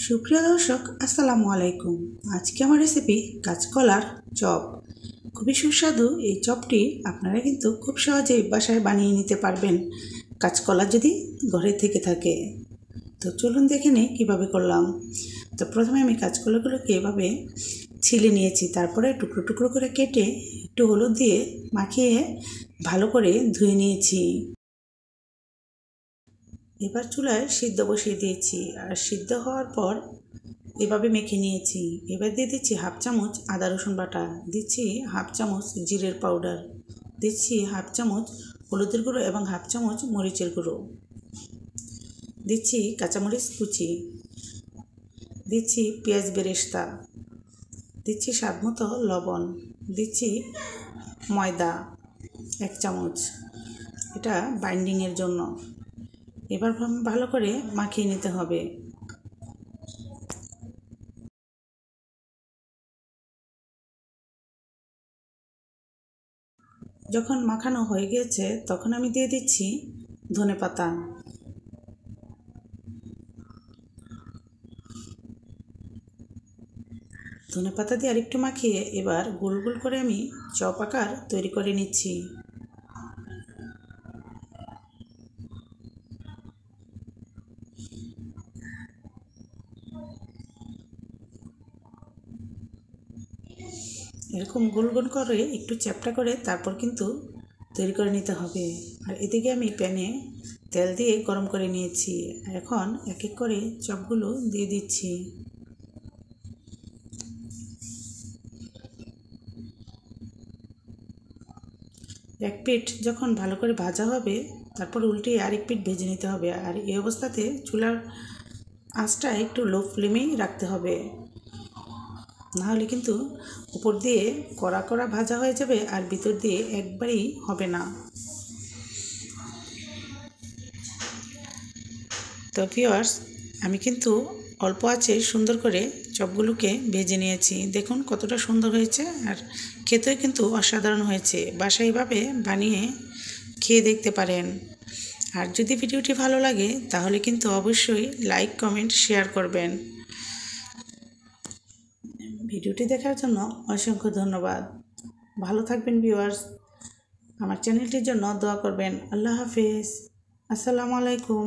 সুপ্রিয় দর্শক, আসসালামু আলাইকুম। আজকে আমার রেসিপি কাঁচকলার চপ। খুবই সুস্বাদু এই চপটি আপনারা কিন্তু খুব সহজেই বাসায় বানিয়ে নিতে পারবেন, কাঁচকলা যদি ঘরে থেকে থাকে। তো চলুন দেখে নিই কীভাবে করলাম। তো প্রথমে আমি কাঁচকলাগুলোকে এভাবে ছিলে নিয়েছি, তারপরে টুকরো টুকরো করে কেটে একটু হলুদ দিয়ে মাখিয়ে ভালো করে ধুয়ে নিয়েছি। এবার চুলায় সিদ্ধ বসিয়ে দিয়েছি, আর সিদ্ধ হওয়ার পর এভাবে মেখে নিয়েছি। এবার দিয়ে দিচ্ছি হাফ চামচ আদা রসুন বাটা, দিচ্ছি হাফ চামচ জিরের পাউডার, দিচ্ছি হাফ চামচ হলুদের গুঁড়ো এবং হাফ চামচ মরিচের গুঁড়ো, দিচ্ছি কাঁচামরিচ কুচি, দিচ্ছি পেঁয়াজ বেরেস্তা, দিচ্ছি স্বাদ মতো লবণ, দিচ্ছি ময়দা 1 চামচ, এটা বাইন্ডিংয়ের জন্য। এবার ভালো করে মাখিয়ে নিতে হবে। যখন মাখানো হয়ে গিয়েছে তখন আমি দিয়ে দিচ্ছি ধনেপাতা। ধনেপাতা দিয়ে আরেকটু মাখিয়ে এবার গোল গোল করে আমি চপ আকার তৈরি করে নিচ্ছি। এরকম গোল গোল করে একটু চ্যাপ্টা করে তারপর কিন্তু তৈরি করে নিতে হবে। আর এদিকে আমি প্যানে তেল দিয়ে গরম করে নিয়েছি। এখন এক এক করে চপগুলো দিয়ে দিচ্ছি। এক পিঠ যখন ভালো করে ভাজা হবে তারপর উল্টে আরেক পিঠ ভেজে নিতে হবে। আর এই অবস্থাতে চুলার আঁচটা একটু লো ফ্লেমেই রাখতে হবে, নাহলে কিন্তু উপর দিয়ে কড়া কড়া ভাজা হয়ে যাবে আর ভিতর দিয়ে একবারেই হবে না। তো ভিউয়ার্স, আমি কিন্তু অল্প আঁচে সুন্দর করে চপগুলোকে ভেজে নিয়েছি। দেখুন কতটা সুন্দর হয়েছে, আর খেতেও কিন্তু অসাধারণ হয়েছে। বাসায় এভাবে বানিয়ে খেয়ে দেখতে পারেন। আর যদি ভিডিওটি ভালো লাগে তাহলে কিন্তু অবশ্যই লাইক কমেন্ট শেয়ার করবেন। ভিডিওটি দেখার জন্য অসংখ্য ধন্যবাদ। ভালো থাকবেন ভিউয়ার্স, আমার চ্যানেলটির জন্য দোয়া করবেন। আল্লাহ হাফেজ, আসসালামু আলাইকুম।